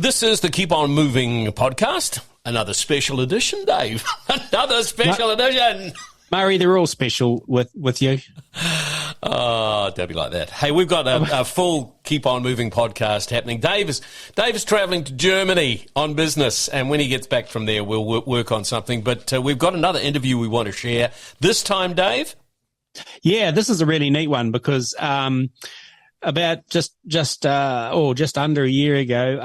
This is the Keep On Moving podcast. Another special edition, Dave. Another special edition. Murray, they're all special with you. Oh, don't be like that. Hey, we've got a full Keep On Moving podcast happening. Dave is travelling to Germany on business, and when he gets back from there, we'll work on something. But we've got another interview we want to share. This time, Dave? Yeah, this is a really neat one because about just under a year ago,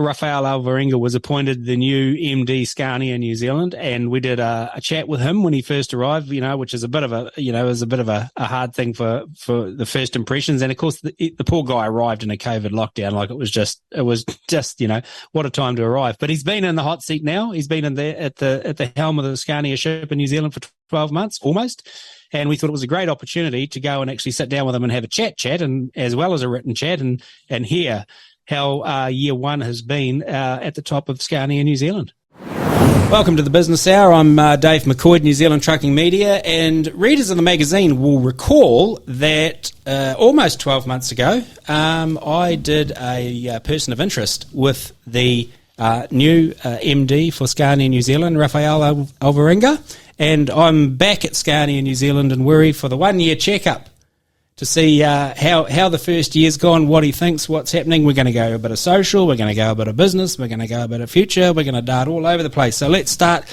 Rafael Alvarenga was appointed the new MD Scania New Zealand, and we did a chat with him when he first arrived. Which is a bit of a hard thing for the first impressions. And of course, the poor guy arrived in a COVID lockdown. Like it was just what a time to arrive. But he's been in the hot seat now. He's been in there at the helm of the Scania ship in New Zealand for 12 months almost. And we thought it was a great opportunity to go and actually sit down with him and have a chat, and as well as a written chat, and hear how year one has been at the top of Scania New Zealand. Welcome to the Business Hour. I'm Dave McCoid, New Zealand Trucking Media, and readers of the magazine will recall that almost 12 months ago, I did a person of interest with the new MD for Scania New Zealand, Rafael Alvarenga. And I'm back at Scania New Zealand in Wiri for the 1 year checkup to see how the first year's gone, what he thinks, what's happening. We're going to go a bit of social, we're going to go a bit of business, we're going to go a bit of future, we're going to dart all over the place. So let's start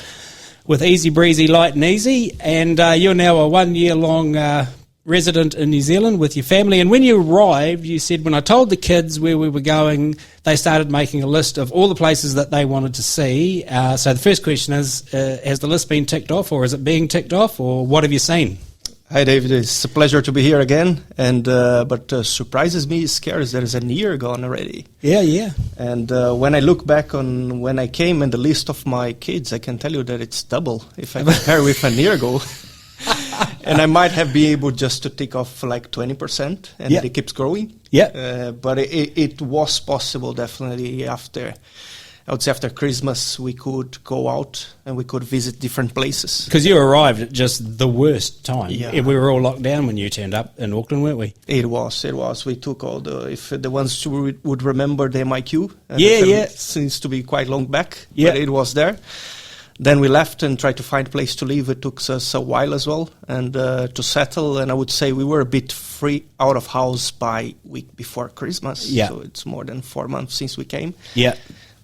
with easy breezy, light and easy. And you're now a 1 year long resident in New Zealand with your family. And when you arrived, you said, when I told the kids where we were going, they started making a list of all the places that they wanted to see. So the first question is, has the list been ticked off, or is it being ticked off, or what have you seen? Hi, David. It's a pleasure to be here again. And but surprises me, scares there is a year gone already. Yeah. And when I look back on when I came and the list of my kids, I can tell you that it's double if I compare with a year ago. And I might have been able just to tick off like 20%, and it keeps growing. Yeah. But it was possible definitely after Christmas we could go out and we could visit different places. Because you arrived at just the worst time. Yeah. We were all locked down when you turned up in Auckland, weren't we? It was. We took all if the ones who would remember the MIQ. Yeah. Seems to be quite long back, yeah. But it was there. Then we left and tried to find a place to live. It took us a while as well, and to settle. And I would say we were a bit free out of house by week before Christmas. Yeah. So it's more than 4 months since we came. Yeah.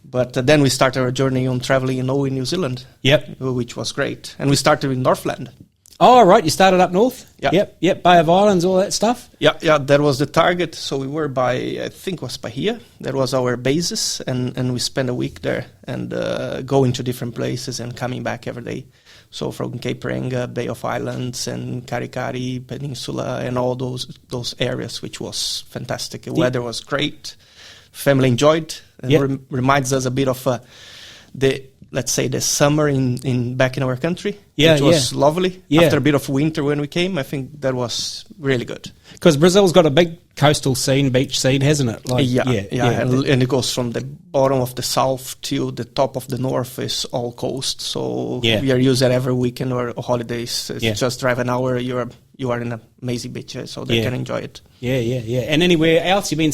But then we started our journey on traveling in New Zealand. Yep. Which was great. And we started in Northland. Oh, right. You started up north? Yeah. Yep. Bay of Islands, all that stuff? Yeah. That was the target. So we were I think it was Bahia. That was our basis. And we spent a week there and going to different places and coming back every day. So from Cape Reinga, Bay of Islands, and Karikari Peninsula, and all those areas, which was fantastic. The weather was great. Family enjoyed. And reminds us a bit of the summer back in our country. Yeah, it was lovely. Yeah. After a bit of winter when we came, I think that was really good. Because Brazil's got a big coastal scene, beach scene, hasn't it? And it goes from the bottom of the south to the top of the north is all coast. So we are used at every weekend or holidays. Just drive an hour, you are in an amazing beach, so they can enjoy it. Yeah. And anywhere else? You've been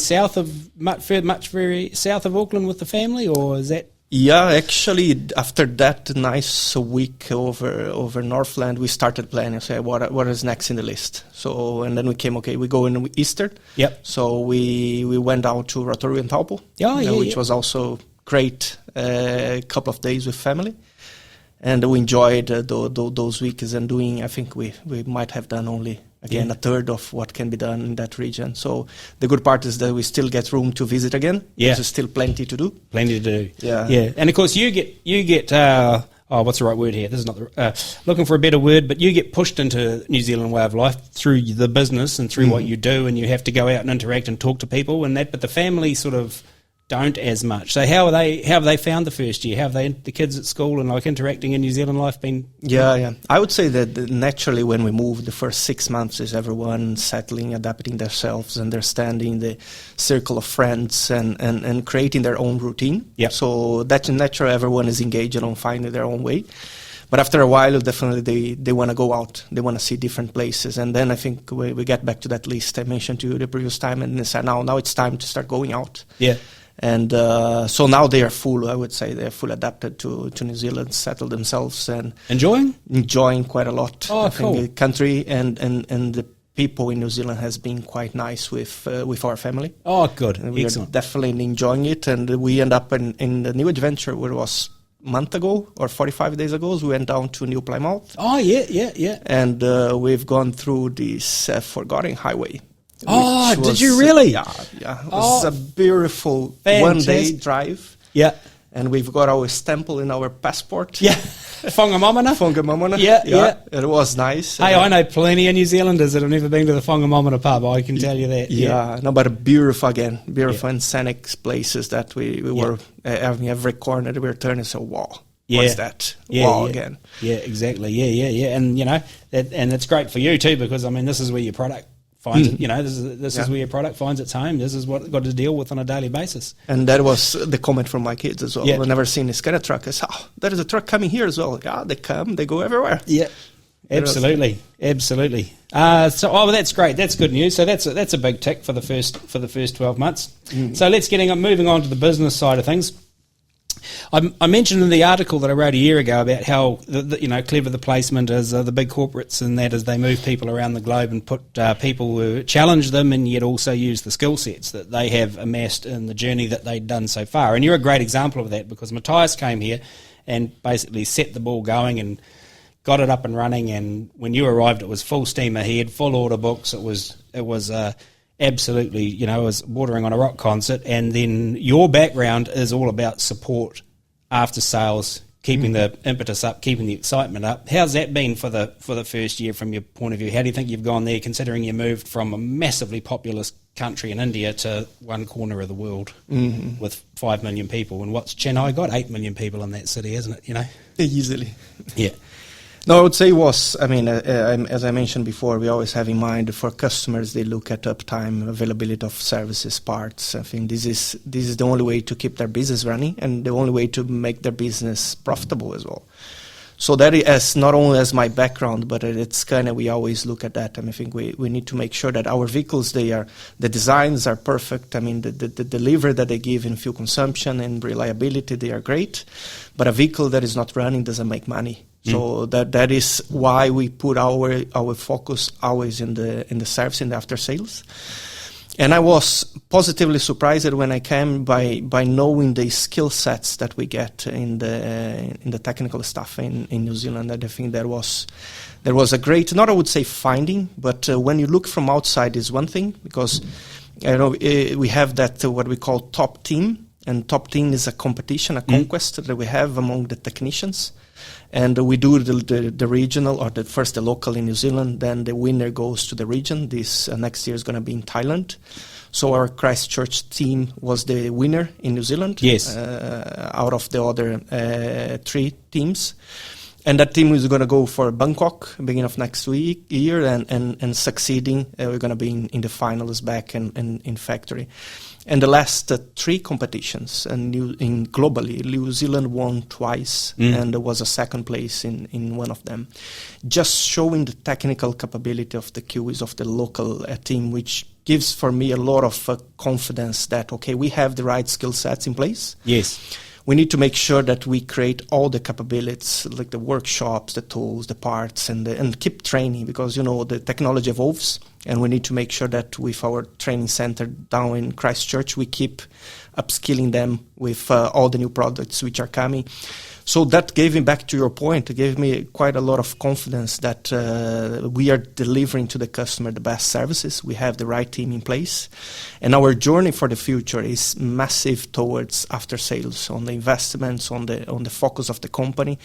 much very south of Auckland with the family, or is that? Yeah, actually, after that nice week over Northland, we started planning. Say, what is next in the list? So, and then we came. Okay, we go in Easter. Yep. So we went out to Rotorua and Taupo. Which was also great. A couple of days with family, and we enjoyed those weeks and doing. I think we might have done only. Again, a third of what can be done in that region. So the good part is that we still get room to visit again. Yeah. There's still plenty to do. Yeah. And of course you get what's the right word here? This is not looking for a better word, but you get pushed into New Zealand way of life through the business and through what you do, and you have to go out and interact and talk to people and that. But the family sort of don't as much. So how have they found the first year? How have the kids at school and interacting in New Zealand life been? Yeah. I would say that naturally when we moved, the first 6 months is everyone settling, adapting themselves, understanding the circle of friends and creating their own routine. Yep. So that's natural. Everyone is engaged on finding their own way. But after a while, definitely they want to go out. They want to see different places. And then I think we get back to that list I mentioned to you the previous time, and they say, now it's time to start going out. Yeah. And so now they are full, I would say, they're full adapted to New Zealand, settled themselves and enjoying quite a lot. Oh, I cool. think the country and the people in New Zealand has been quite nice with our family. Oh, good. And we Excellent. are definitely enjoying it, and we end up in the new adventure where it was a month ago or 45 days ago. So we went down to New Plymouth. Oh, yeah. And we've gone through this forgotten highway. Oh, which did was, you really? Yeah. It was a beautiful Fantastic. one-day drive. Yeah. And we've got our stamp in our passport. Yeah. Whangamomana. Whangamomana. Yeah. It was nice. Hey, I know plenty of New Zealanders that have never been to the Whangamomana pub. I can tell you that. Yeah. No, but beautiful and scenic places that we were having every corner that we were turning. So, wow. Yeah. What's that? Yeah, wow, yeah. again. Yeah, exactly. Yeah. And, and it's great for you too, because, this is where your product finds it. This is where your product finds its home. This is what it's got to deal with on a daily basis. And that was the comment from my kids as well. Yeah. I've never seen a Scania truck. I said, there is a truck coming here as well. Yeah, they come, they go everywhere. Yeah. Absolutely. That's great. That's good news. So that's a big tick for the first 12 months. So let's moving on to the business side of things. I mentioned in the article that I wrote a year ago about how clever the placement is, the big corporates, and that as they move people around the globe and put people who challenge them, and yet also use the skill sets that they have amassed in the journey that they'd done so far. And you're a great example of that, because Matthias came here and basically set the ball going and got it up and running. And when you arrived, it was full steam ahead, full order books. It was absolutely, it was bordering on a rock concert. And then your background is all about support, after sales, keeping the impetus up, keeping the excitement up. How's that been for the first year from your point of view? How do you think you've gone there, considering you moved from a massively populous country in India to one corner of the world with 5 million people? And what's Chennai got? 8 million people in that city, isn't it? Easily. Yeah. No, I would say as I mentioned before, we always have in mind for customers, they look at uptime, availability of services, parts. I think this is the only way to keep their business running, and the only way to make their business profitable as well. So that is not only as my background, but it's kind of, we always look at that. I think we need to make sure that our vehicles, the designs are perfect. The delivery that they give in fuel consumption and reliability, they are great. But a vehicle that is not running doesn't make money. So that is why we put our focus always in the service, in the after sales. And I was positively surprised when I came by knowing the skill sets that we get in the technical stuff in New Zealand. And I think there was a great, not I would say finding, but when you look from outside is one thing, because we have that what we call top team, and top team is a competition, a conquest that we have among the technicians. And we do the regional, or first the local in New Zealand, then the winner goes to the region. This next year is going to be in Thailand. So our Christchurch team was the winner in New Zealand. Yes. Out of the other 3 teams. And that team is going to go for Bangkok beginning of next year, and succeeding. We're going to be in the finals back in factory. And the last 3 competitions, and globally, New Zealand won twice, and there was a second place in one of them. Just showing the technical capability of the Kiwis, of the local team, which gives for me a lot of confidence that, okay, we have the right skill sets in place. Yes. We need to make sure that we create all the capabilities, like the workshops, the tools, the parts, and keep training, because, the technology evolves, and we need to make sure that with our training center down in Christchurch, we keep upskilling them with all the new products which are coming. So that gave me, back to your point, it gave me quite a lot of confidence that we are delivering to the customer the best services. We have the right team in place. And our journey for the future is massive towards after sales, on the investments, on the focus of the company,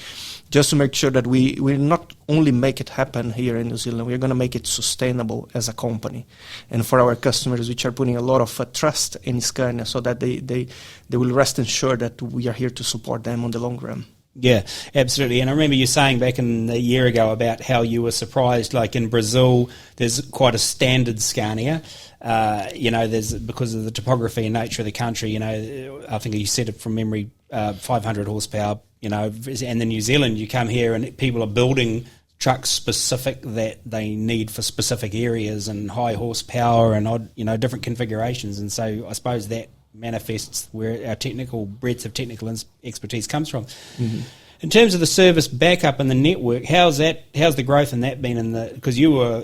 just to make sure that we not only make it happen here in New Zealand, we're going to make it sustainable as a company. And for our customers, which are putting a lot of trust in Scania, so that they will rest assured that we are here to support them on the long run. Yeah, absolutely. And I remember you saying back a year ago about how you were surprised, like in Brazil, there's quite a standard Scania. There's, because of the topography and nature of the country, I think you said it from memory, 500 horsepower, and then New Zealand, you come here and people are building trucks specific that they need for specific areas and high horsepower and odd, different configurations. And so I suppose that manifests where our technical breadth of technical expertise comes from. Mm-hmm. In terms of the service backup and the network, how's the growth in that been? Because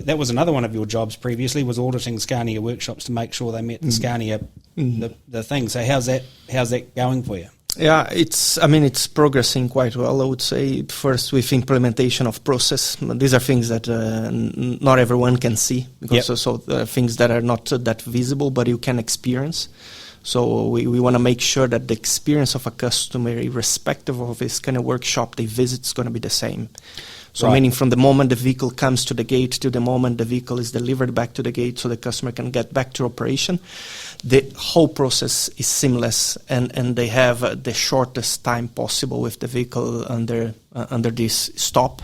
that was another one of your jobs previously, was auditing Scania workshops to make sure they met the Scania the thing. So how's that going for you? Yeah, it's progressing quite well, I would say. First, with implementation of process. These are things that not everyone can see, because so things that are not that visible, but you can experience. So we want to make sure that the experience of a customer, irrespective of his kind of workshop they visit, is going to be the same. So meaning from the moment the vehicle comes to the gate to the moment the vehicle is delivered back to the gate so the customer can get back to operation, the whole process is seamless, and they have the shortest time possible with the vehicle under this stop.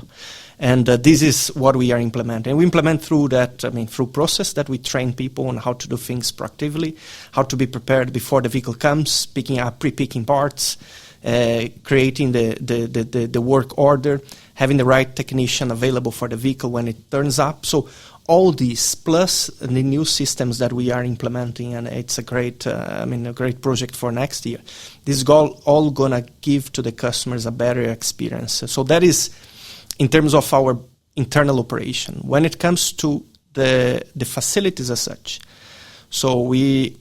And this is what we are implementing. We implement through process that we train people on how to do things proactively, how to be prepared before the vehicle comes, pre-picking parts, creating the work order, having the right technician available for the vehicle when it turns up. So all these, plus the new systems that we are implementing, and it's a great project for next year. This is all gonna give to the customers a better experience. So that is in terms of our internal operation. When it comes to the facilities as such, so we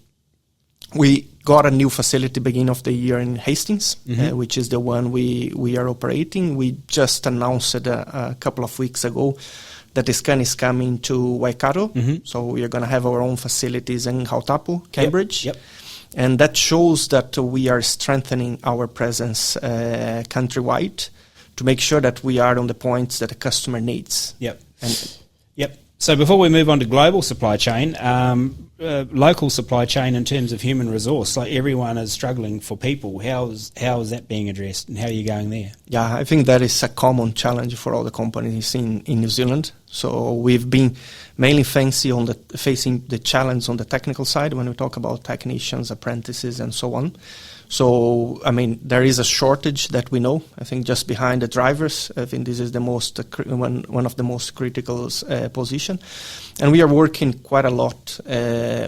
got a new facility beginning of the year in Hastings, which is the one we are operating. We just announced it a couple of weeks ago that the Scania is coming to Waikato. So we are going to have our own facilities in Hautapu, Cambridge. Yep. And that shows that we are strengthening our presence countrywide to make sure that we are on the points that the customer needs. Yep. So before we move on to global supply chain, local supply chain in terms of human resource, like everyone is struggling for people. How is that being addressed, and how are you going there? Yeah, I think that is a common challenge for all the companies in New Zealand. So we've been mainly facing the challenge on the technical side when we talk about technicians, apprentices, and so on. So, there is a shortage that we know. I think just behind the drivers, I think this is the most one of the most critical position. And we are working quite a lot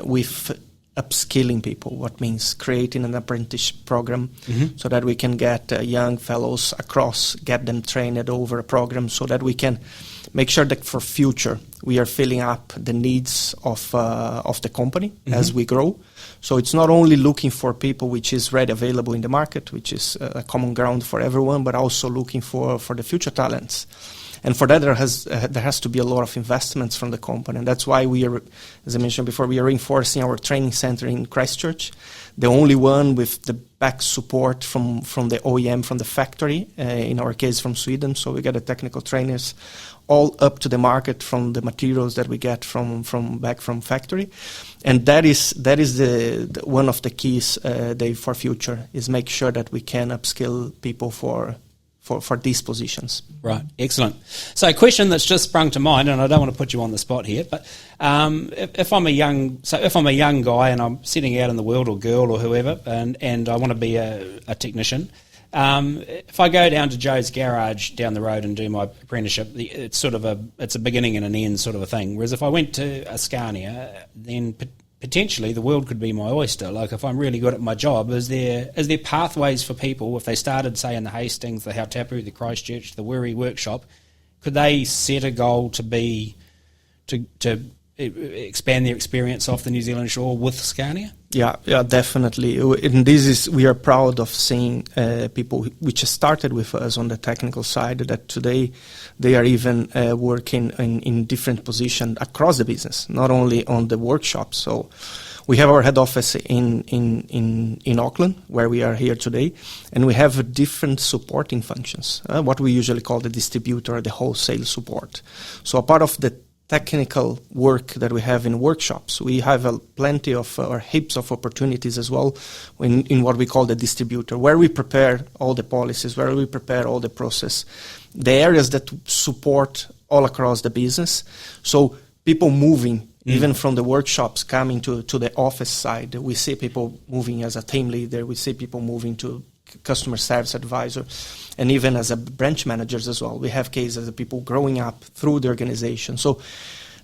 with upskilling people, what means creating an apprentice program so that we can get young fellows across, get them trained over a program so that we can make sure that for future we are filling up the needs of the company as we grow. So it's not only looking for people which is ready available in the market, which is a common ground for everyone, but also looking for the future talents. And for that, there has to be a lot of investments from the company. And that's why we are, as I mentioned before, we are reinforcing our training center in Christchurch, the only one with the back support from the OEM, from the factory, in our case from Sweden. So we get the technical trainers all up to the market from the materials that we get from factory. And that is the one of the keys for future, is make sure that we can upskill people for these positions. Right, excellent. So a question that's just sprung to mind, and I don't want to put you on the spot here, but if I'm a young guy and I'm sitting out in the world, or girl or whoever, and I want to be a technician, if I go down to Joe's garage down the road and do my apprenticeship, it's a beginning and an end sort of a thing. Whereas if I went to a Scania, then potentially the world could be my oyster. Like if I'm really good at my job, is there pathways for people, if they started, say, in the Hastings, the Hautapu, the Christchurch, the Wiri workshop, could they set a goal to expand their experience off the New Zealand shore with Scania? Yeah, definitely. And we are proud of seeing people which started with us on the technical side, that today they are even working in different positions across the business, not only on the workshops. So we have our head office in Auckland, where we are here today, and we have different supporting functions, what we usually call the distributor, the wholesale support. So a part of the technical work that we have in workshops, we have plenty of or heaps of opportunities as well in what we call the distributor, where we prepare all the policies, where we prepare all the process, the areas that support all across the business. So people moving, even from the workshops coming to the office side, we see people moving as a team leader, we see people moving to customer service advisor, and even as a branch managers as well. We have cases of people growing up through the organization. So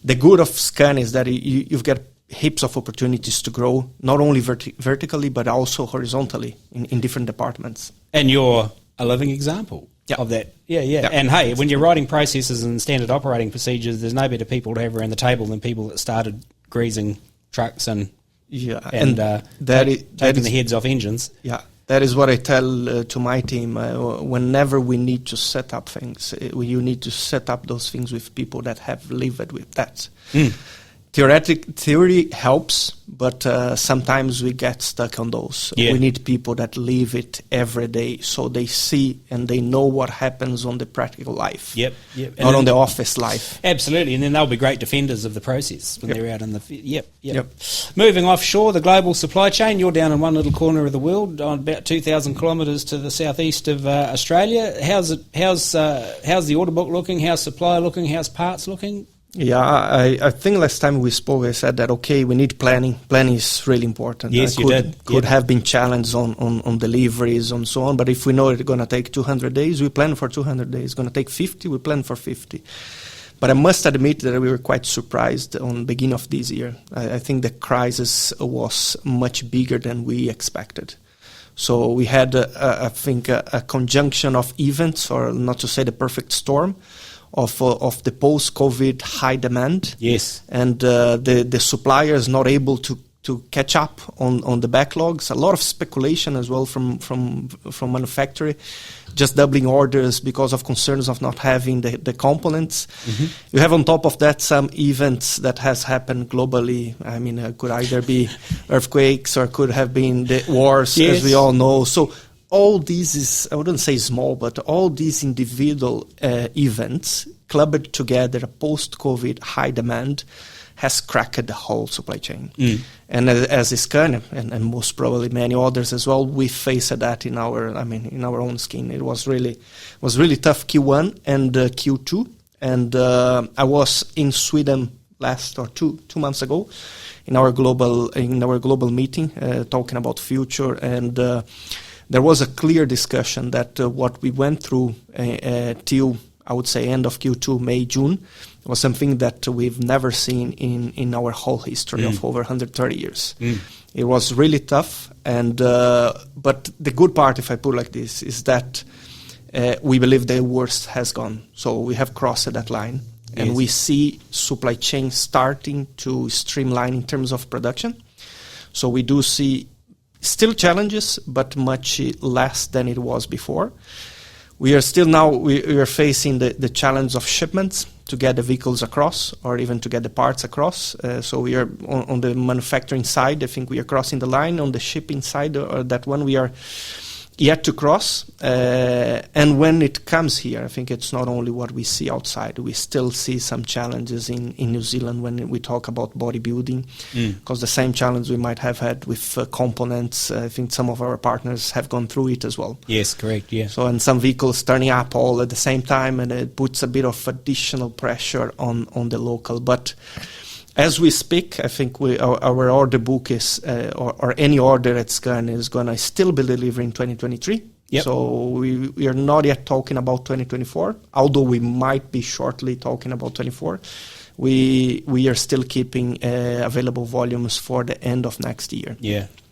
the good of Scania is that you've got heaps of opportunities to grow, not only vertically, but also horizontally in different departments. And you're a living example of that. Yeah. And hey, when you're writing processes and standard operating procedures, there's no better people to have around the table than people that started greasing trucks and taking the heads off engines. Yeah. That is what I tell to my team. Whenever we need to set up things, you need to set up those things with people that have lived with that. Theory helps, but sometimes we get stuck on those. We need people that live it every day, so they see and they know what happens on the practical life, not on the office life. Absolutely, and then they'll be great defenders of the process when they're out in the field. Moving offshore, the global supply chain. You're down in one little corner of the world, on about 2,000 kilometres to the southeast of Australia. How's the order book looking? How's supply looking? How's parts looking? Yeah, I think last time we spoke, I said that, okay, we need planning. Planning is really important. Yes, you did. Could have been challenged on deliveries and so on, but if we know it's going to take 200 days, we plan for 200 days. It's going to take 50, we plan for 50. But I must admit that we were quite surprised on the beginning of this year. I think the crisis was much bigger than we expected. So we had, I think, a conjunction of events, or not to say the perfect storm, of the post-COVID high demand. Yes. And the suppliers not able to catch up on the backlogs. A lot of speculation as well from manufacturing, just doubling orders because of concerns of not having the components. You have on top of that some events that has happened globally. I mean, it could either be earthquakes or could have been the wars, as we all know. So all these is, I wouldn't say small, but all these individual events clubbed together, a post-COVID high demand, has cracked the whole supply chain. And as Scania, and most probably many others as well, we faced that in our own skin. It was really tough Q1 and Q2. And I was in Sweden two months ago in our global meeting talking about future, and there was a clear discussion that what we went through till, I would say, end of Q2, May, June, was something that we've never seen in our whole history of over 130 years. It was really tough, and but the good part, if I put it like this, is that we believe the worst has gone. So we have crossed that line, and we see supply chain starting to streamline in terms of production. So we do see still challenges, but much less than it was before. We are still now, we are facing the challenge of shipments to get the vehicles across, or even to get the parts across. So we are on the manufacturing side, I think we are crossing the line. On the shipping side, or that one, we are yet to cross. And when it comes here, I think it's not only what we see outside. We still see some challenges in New Zealand when we talk about bodybuilding, because the same challenge we might have had with components, I think some of our partners have gone through it as well. Yes, correct, yeah. So, and some vehicles turning up all at the same time, and it puts a bit of additional pressure on the local. But as we speak, I think our order book is, or any order at Scania is going to still be delivered in 2023. Yep. So we are not yet talking about 2024, although we might be shortly talking about 24. We are still keeping available volumes for the end of next year.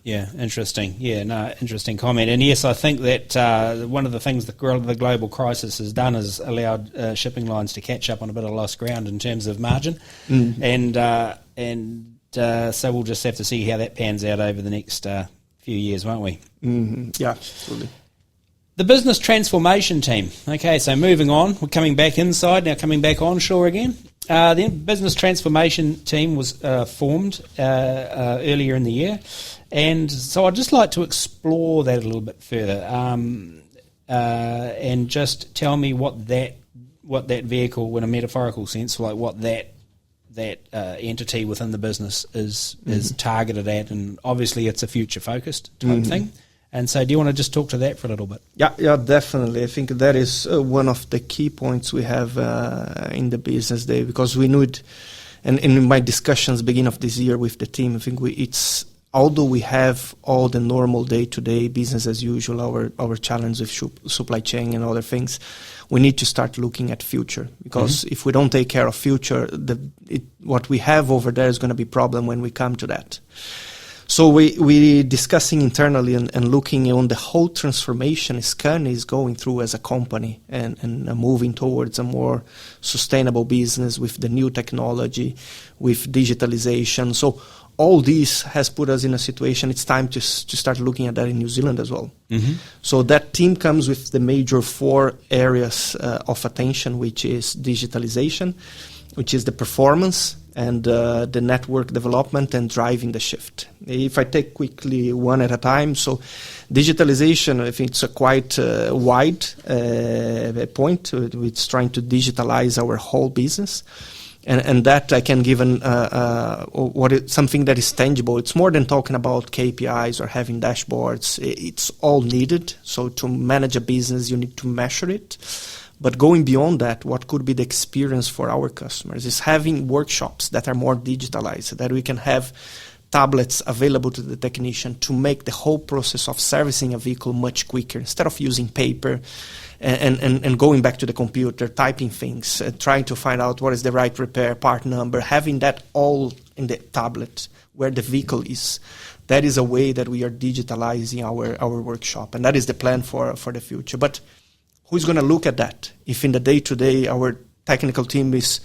Yeah, interesting. Yeah, no, interesting comment. And yes, I think that one of the things the global crisis has done is allowed shipping lines to catch up on a bit of lost ground in terms of margin. And so we'll just have to see how that pans out over the next few years, won't we? Yeah, absolutely. The business transformation team. Okay, so moving on, we're coming back inside, now coming back onshore again. The business transformation team was formed earlier in the year, and so I'd just like to explore that a little bit further, and just tell me what that vehicle, in a metaphorical sense, like what that entity within the business is targeted at, and obviously it's a future focused type thing. And so do you want to just talk to that for a little bit? Yeah, definitely. I think that is one of the key points we have in the business day, because we knew it, and in my discussions beginning of this year with the team, I think it's, although we have all the normal day-to-day business as usual, our challenge with supply chain and other things, we need to start looking at future, because if we don't take care of future, what we have over there is going to be problem when we come to that. So we discussing internally and looking on the whole transformation Scania is going through as a company and moving towards a more sustainable business with the new technology, with digitalization. So all this has put us in a situation, it's time to start looking at that in New Zealand as well. So that team comes with the major 4 areas of attention, which is digitalization, which is the performance, and the network development and driving the shift. If I take quickly one at a time, so digitalization, I think it's a quite wide point. It's trying to digitalize our whole business. And that I can give something that is tangible. It's more than talking about KPIs or having dashboards. It's all needed. So to manage a business, you need to measure it. But going beyond that, what could be the experience for our customers is having workshops that are more digitalized, that we can have tablets available to the technician to make the whole process of servicing a vehicle much quicker, instead of using paper and going back to the computer, typing things, trying to find out what is the right repair part number, having that all in the tablet where the vehicle is. That is a way that we are digitalizing our workshop, and that is the plan for the future. But who's going to look at that if in the day-to-day our technical team is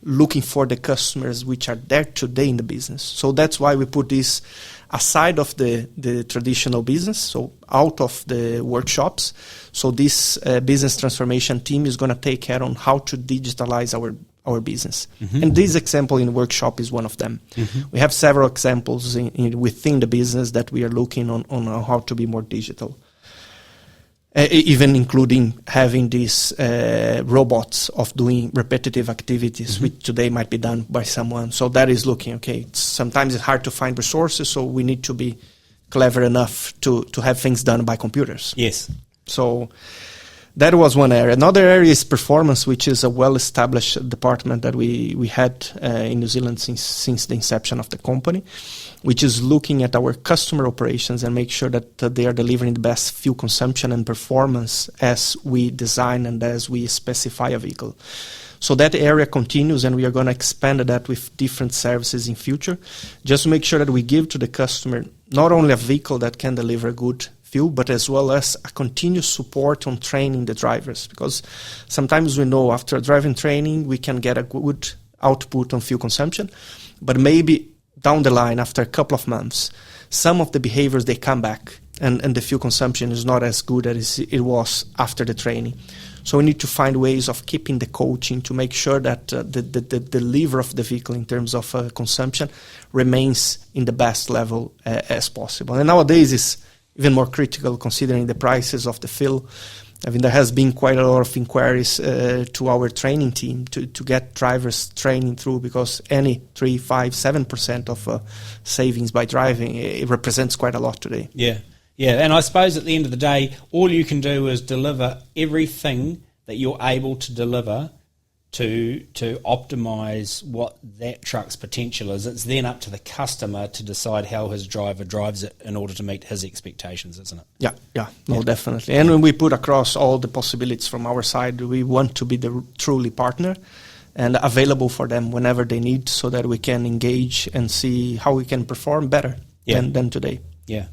looking for the customers which are there today in the business? So that's why we put this aside of the traditional business, so out of the workshops. So this business transformation team is going to take care on how to digitalize our business. And this example in workshop is one of them. We have several examples within the business that we are looking on how to be more digital. Even including having these robots of doing repetitive activities, which today might be done by someone. So that is looking, okay, sometimes it's hard to find resources, so we need to be clever enough to have things done by computers. Yes. So that was one area. Another area is performance, which is a well-established department that we had in New Zealand since the inception of the company, which is looking at our customer operations and make sure that they are delivering the best fuel consumption and performance as we design and as we specify a vehicle. So that area continues, and we are going to expand that with different services in future, just to make sure that we give to the customer not only a vehicle that can deliver good fuel, but as well as a continuous support on training the drivers. Because sometimes we know after a driving training, we can get a good output on fuel consumption, but maybe down the line, after a couple of months, some of the behaviors, they come back and the fuel consumption is not as good as it was after the training. So we need to find ways of keeping the coaching to make sure that the lever of the vehicle in terms of consumption remains in the best level as possible. And nowadays it's even more critical considering the prices of the fuel. I mean, there has been quite a lot of inquiries to our training team to get drivers training through, because any 3, 5, 7% of savings by driving, it represents quite a lot today. Yeah. And I suppose at the end of the day, all you can do is deliver everything that you're able to deliver to optimise what that truck's potential is. It's then up to the customer to decide how his driver drives it in order to meet his expectations, isn't it? Yeah, definitely. And when we put across all the possibilities from our side, we want to be the truly partner and available for them whenever they need, so that we can engage and see how we can perform better than today. Yeah.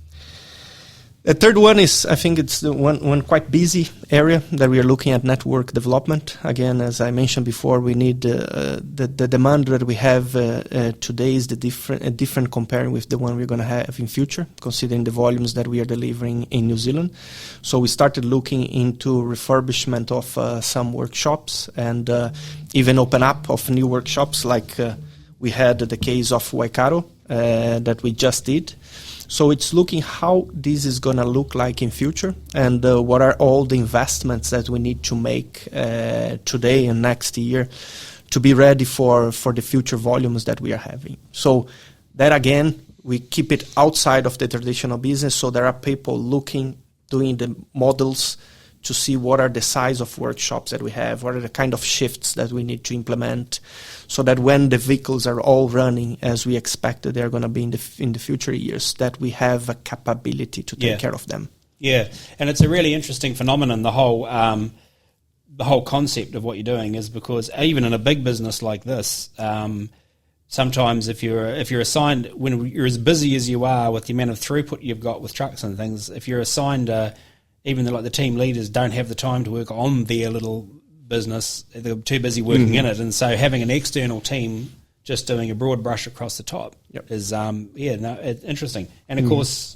The third one is, I think it's the one quite busy area that we are looking at, network development. Again, as I mentioned before, we need the demand that we have today is different comparing with the one we're going to have in future, considering the volumes that we are delivering in New Zealand. So we started looking into refurbishment of some workshops and even open up of new workshops, like we had the case of Waikato that we just did. So it's looking how this is going to look like in future, and what are all the investments that we need to make today and next year to be ready for the future volumes that we are having. So that, again, we keep it outside of the traditional business, so there are people doing the models to see what are the size of workshops that we have, what are the kind of shifts that we need to implement, so that when the vehicles are all running as we expected they're going to be in the future years, that we have a capability to take care of them. Yeah, and it's a really interesting phenomenon, the whole the whole concept of what you're doing is because even in a big business like this, sometimes if you're assigned, when you're as busy as you are with the amount of throughput you've got with trucks and things, if you're assigned, even the team leaders don't have the time to work on their little business, they're too busy working in it, and so having an external team just doing a broad brush across the top is it's interesting. And of course,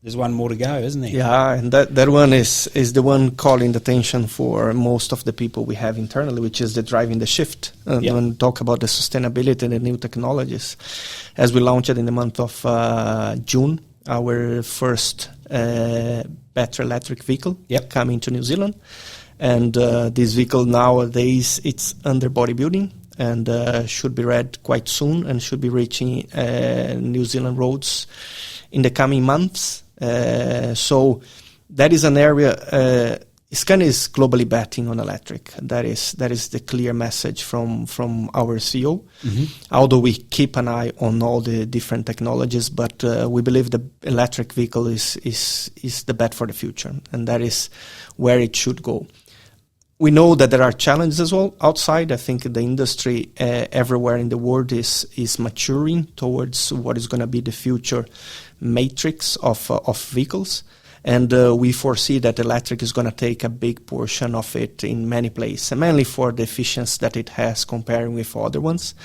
there's one more to go, isn't there? Yeah, and that one is the one calling the attention for most of the people we have internally, which is the driving the shift. When we talk about the sustainability and the new technologies, as we launched in the month of June, our first battery electric vehicle coming to New Zealand. And this vehicle nowadays, it's under bodybuilding and should be ready quite soon and should be reaching New Zealand roads in the coming months. So that is an area. Scania is globally betting on electric. That is the clear message from our CEO. Although we keep an eye on all the different technologies, but we believe the electric vehicle is the bet for the future, and that is where it should go. We know that there are challenges as well outside. I think the industry everywhere in the world is maturing towards what is going to be the future matrix of vehicles. And we foresee that electric is going to take a big portion of it in many places, and mainly for the efficiency that it has comparing with other ones.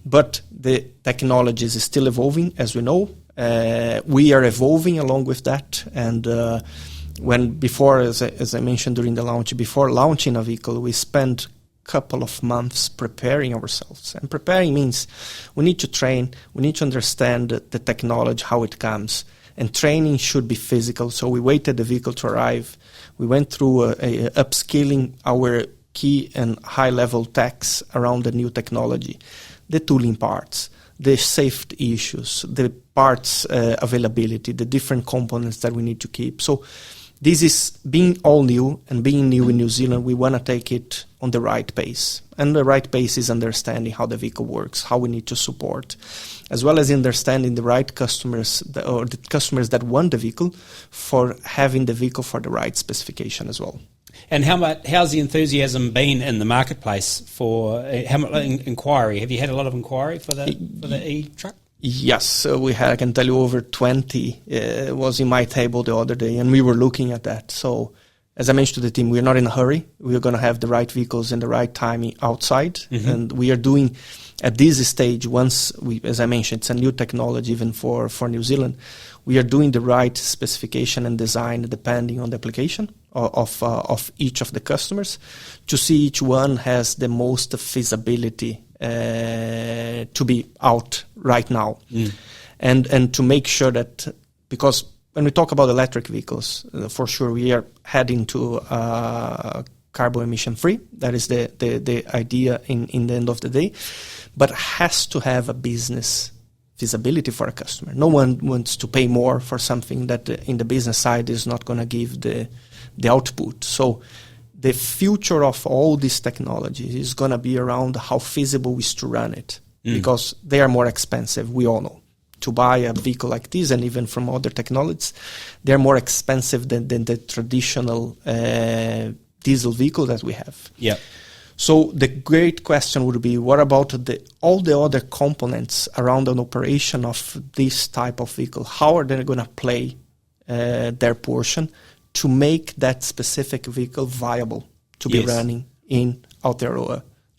But the technology is still evolving, as we know. We are evolving along with that, and as I mentioned during the launch, before launching a vehicle, we spend a couple of months preparing ourselves. And preparing means we need to train, we need to understand the technology, how it comes. And training should be physical, so we waited the vehicle to arrive. We went through upskilling our key and high-level techs around the new technology, the tooling parts, the safety issues, the parts availability, the different components that we need to keep. So this is being all new, and being new in New Zealand, we want to take it on the right pace. And the right pace is understanding how the vehicle works, how we need to support, as well as understanding the right customers, or the customers that want the vehicle, for having the vehicle for the right specification as well. And how's the enthusiasm been in the marketplace for inquiry? Have you had a lot of inquiry for the e-truck? Yes, we had, I can tell you, over 20 was in my table the other day, and we were looking at that. So, as I mentioned to the team, we're not in a hurry. We're going to have the right vehicles and the right timing outside. And we are doing, at this stage, once we, as I mentioned, it's a new technology even for New Zealand, we are doing the right specification and design depending on the application of each of the customers, to see each one has the most feasibility to be out right now, and to make sure that, because when we talk about electric vehicles, for sure we are heading to carbon emission free. That is the idea in the end of the day, but has to have a business feasibility for a customer. No one wants to pay more for something that in the business side is not going to give the output. So the future of all this technology is going to be around how feasible is to run it, because they are more expensive, we all know. To buy a vehicle like this, and even from other technologies, they're more expensive than the traditional diesel vehicle that we have. Yeah. So the great question would be, what about all the other components around an operation of this type of vehicle? How are they going to play their portion to make that specific vehicle viable to be running out there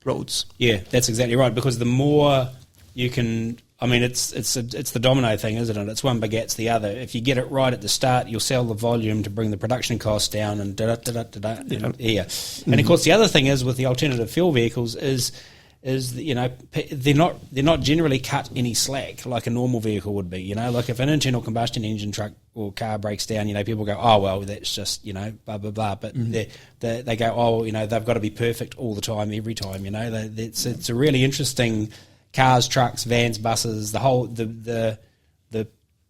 roads? Yeah, that's exactly right. Because the more you can, I mean, it's the domino thing, isn't it? It's one begets the other. If you get it right at the start, you'll sell the volume to bring the production costs down, and And of course, the other thing is with the alternative fuel vehicles is they're not generally cut any slack like a normal vehicle would be. Like if an internal combustion engine truck or car breaks down, people go, oh well, that's just blah blah blah. But they go, oh, they've got to be perfect all the time, every time. It's a really interesting. Cars, trucks, vans, buses, the whole the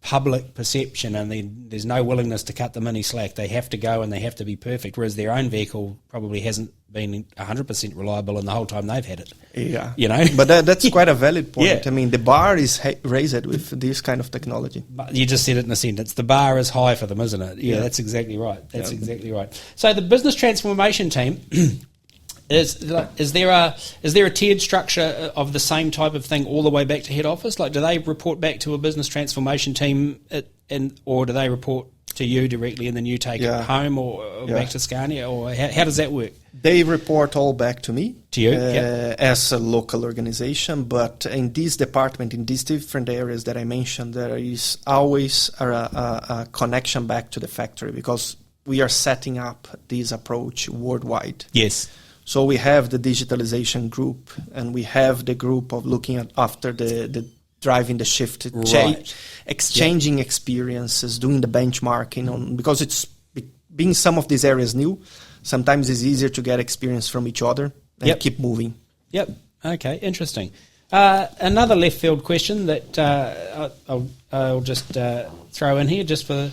public perception, and there's no willingness to cut them any slack. They have to go and they have to be perfect, whereas their own vehicle probably hasn't been 100% reliable in the whole time they've had it. Yeah, you know. But that's quite a valid point. Yeah. I mean, the bar is raised with this kind of technology. But you just said it in a sentence. The bar is high for them, isn't it? Yeah, that's exactly right. That's exactly right. So the business transformation team. Is there a tiered structure of the same type of thing all the way back to head office? Like, do they report back to a business transformation team, or do they report to you directly and then you take it home or back to Scania? Or how does that work? They report all back to me, to you, as a local organization. But in this department, in these different areas that I mentioned, there is always a connection back to the factory, because we are setting up this approach worldwide. Yes. So we have the digitalization group, and we have the group of looking after the driving the shift, exchanging experiences, doing the benchmarking because it's being some of these areas new. Sometimes it's easier to get experience from each other and keep moving. Yep. Okay. Interesting. Another left field question that I'll just throw in here, just for.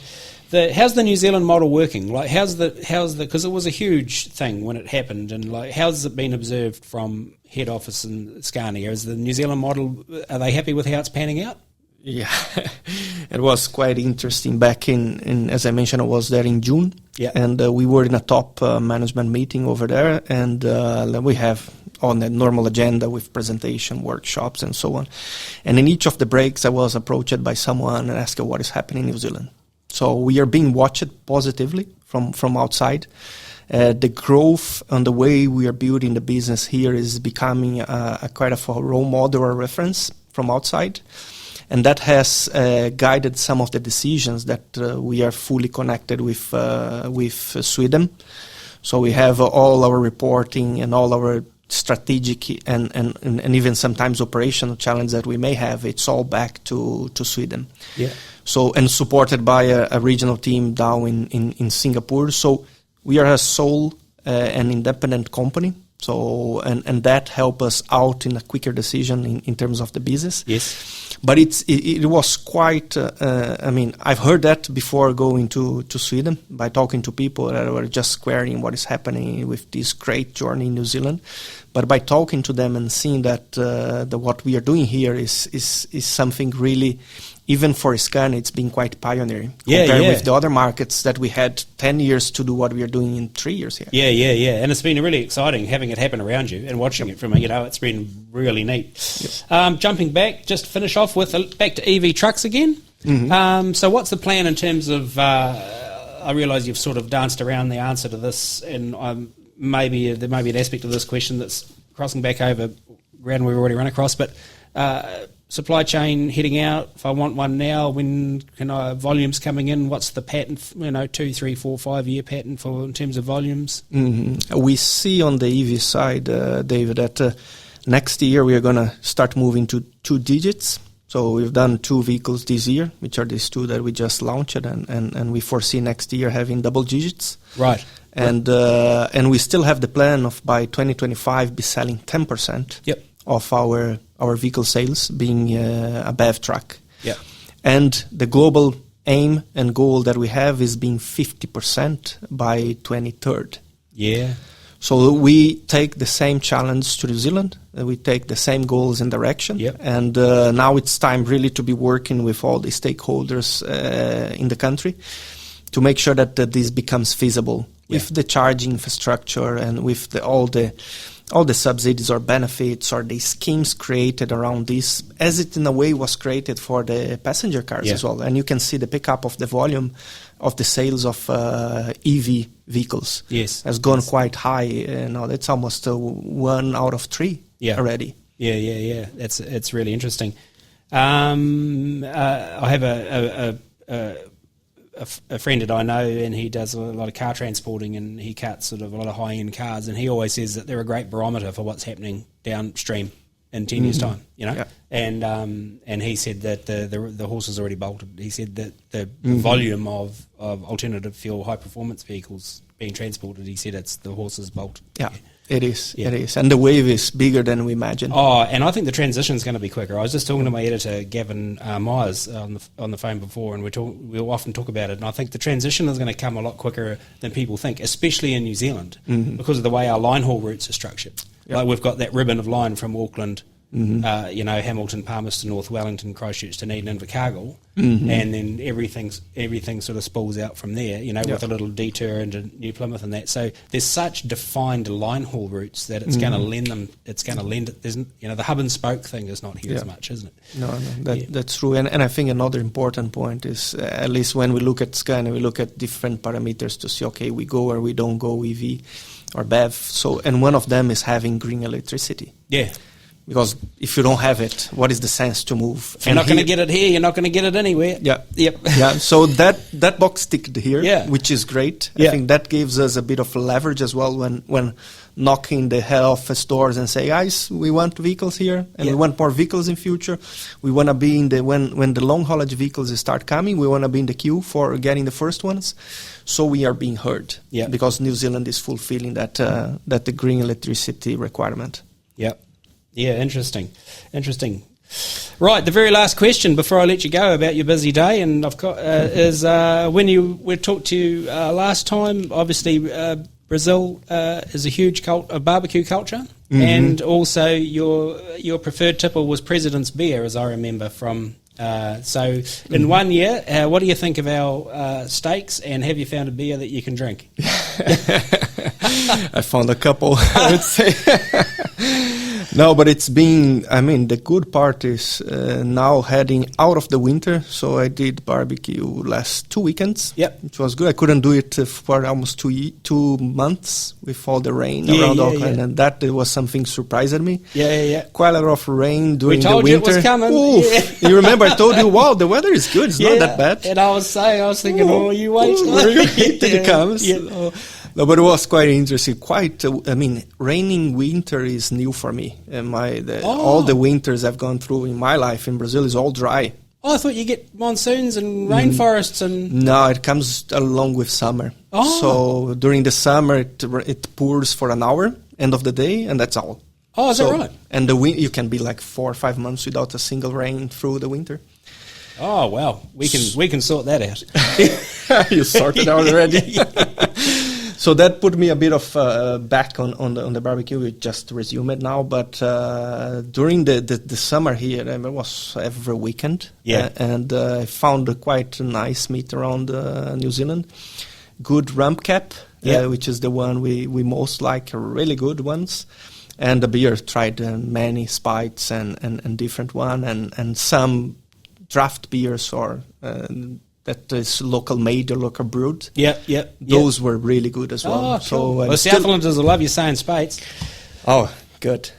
How's the New Zealand model working? Like, because it was a huge thing when it happened, and like, how's it been observed from head office and Scania? Is the New Zealand model, are they happy with how it's panning out? Yeah, it was quite interesting. Back in as I mentioned, I was there in June, and we were in a top management meeting over there, and we have on the normal agenda with presentation, workshops, and so on. And in each of the breaks, I was approached by someone and asked what is happening in New Zealand. So we are being watched positively from outside. The growth and the way we are building the business here is becoming a kind of a role model or reference from outside. And that has guided some of the decisions that we are fully connected with Sweden. So we have all our reporting and all our strategic and even sometimes operational challenge that we may have. It's all back to Sweden. Yeah. So, and supported by a regional team down in Singapore. So we are a sole and independent company. So, and that helped us out in a quicker decision in terms of the business. Yes. But it was quite, I mean, I've heard that before going to Sweden by talking to people that were just squaring what is happening with this great journey in New Zealand. But by talking to them and seeing that what we are doing here is something really, even for Scania, it's been quite pioneering compared with the other markets that we had 10 years to do what we are doing in 3 years here. Yeah. And it's been really exciting having it happen around you and watching it from, it's been really neat. Yep. Jumping back, just to finish off with back to EV trucks again. Mm-hmm. So what's the plan in terms of, I realise you've sort of danced around the answer to this, and maybe there may be an aspect of this question that's crossing back over ground we've already run across, but supply chain heading out, if I want one now, when can volumes coming in? What's the pattern, 2, 3, 4, 5 year pattern for in terms of volumes? Mm-hmm. We see on the EV side, David, that next year we are going to start moving to 2 digits. So we've done 2 vehicles this year, which are these 2 that we just launched, and we foresee next year having double digits. Right. And we still have the plan of by 2025 be selling 10% of our vehicle sales being a BEV truck. Yeah. And the global aim and goal that we have is being 50% by 2030. Yeah. So we take the same challenge to New Zealand. We take the same goals and direction. Yep. And now it's time really to be working with all the stakeholders in the country to make sure that this becomes feasible with the charging infrastructure and with all the subsidies or benefits or the schemes created around this, as it in a way was created for the passenger cars as well. And you can see the pickup of the volume of the sales of EV vehicles has gone quite high. That's almost 1 out of 3 already. Yeah. It's really interesting. I have a friend that I know, and he does a lot of car transporting, and he cuts sort of a lot of high-end cars, and he always says that they're a great barometer for what's happening downstream in 10 years' time, and he said that the horse is already bolted. He said that the volume of alternative fuel high-performance vehicles being transported, he said the horse is bolted. It is, Yeah. it is. And the wave is bigger than we imagined. Oh, and I think the transition is going to be quicker. I was just talking to my editor, Gavin Myers, on the phone before, and we'll often talk about it. And I think the transition is going to come a lot quicker than people think, especially in New Zealand, because of the way our line haul routes are structured. Yep. Like we've got that ribbon of line from Auckland, Hamilton, Palmerston, North Wellington, Christchurch, Dunedin, and Invercargill, and then everything sort of spools out from there, with a little detour into New Plymouth and that. So there's such defined line haul routes that it's going to lend them. It's going to lend it. There's, the hub and spoke thing is not here as much, isn't it? No, that's true. And I think another important point is, at least when we look at Scania, we look at different parameters to see, okay, we go or we don't go EV or BEV. So, and one of them is having green electricity. Yeah. Because if you don't have it, what is the sense to move? If you're not going to get it here, you're not going to get it anywhere. Yeah. Yep. Yeah. So that box ticked here, which is great. Yeah. I think that gives us a bit of leverage as well when knocking the head off stores and say, guys, we want vehicles here and we want more vehicles in future. We want to be in the when the long haulage vehicles start coming, we want to be in the queue for getting the first ones. So we are being heard because New Zealand is fulfilling that the green electricity requirement. Yep. Yeah, interesting. Right, the very last question before I let you go about your busy day, and I've got is when we talked to you last time. Obviously, Brazil is a huge barbecue culture, and also your preferred tipple was President's Beer, as I remember from. So, in 1 year, what do you think of our steaks, and have you found a beer that you can drink? I found a couple, I would say. No, but it's been, the good part is now heading out of the winter. So I did barbecue last 2 weekends, which was good. I couldn't do it for almost 2 months with all the rain around Auckland, and that was something surprised me. Yeah. Quite a lot of rain during the winter. We told you it was coming. You remember I told you, wow, the weather is good. It's not that bad. And I was thinking, you wait. Till it comes. Yeah. No, but it was quite interesting. Raining winter is new for me. All the winters I've gone through in my life in Brazil is all dry. Oh, I thought you get monsoons and rainforests and... No, it comes along with summer. Oh. So during the summer, it pours for an hour, end of the day, and that's all. Oh, is that right? And you can be like 4 or 5 months without a single rain through the winter. Oh, wow. We can sort that out. You sorted out already? So that put me a bit of back on the barbecue. We just resume it now, but during the summer here, it was every weekend. Yeah, and I found quite a nice meat around New Zealand. Good rump cap, which is the one we most like, really good ones. And the beer, tried many spites and different one, and some draft beers or. That is local made or local brewed. Yeah. Those were really good as well. Oh, so cool. Southlanders will love you saying Spates. Oh, good.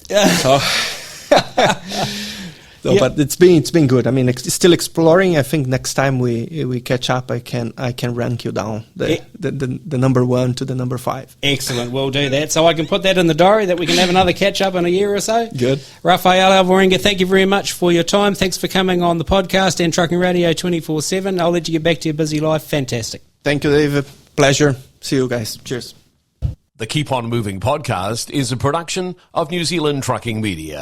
But it's been good. Still exploring. I think next time we catch up, I can rank you down the number 1 to the number 5. Excellent. We'll do that. So I can put that in the diary that we can have another catch up in a year or so. Good. Rafael Alvarenga, thank you very much for your time. Thanks for coming on the podcast and Trucking Radio 24/7. I'll let you get back to your busy life. Fantastic. Thank you, David. Pleasure. See you guys. Cheers. The Keep On Moving podcast is a production of New Zealand Trucking Media.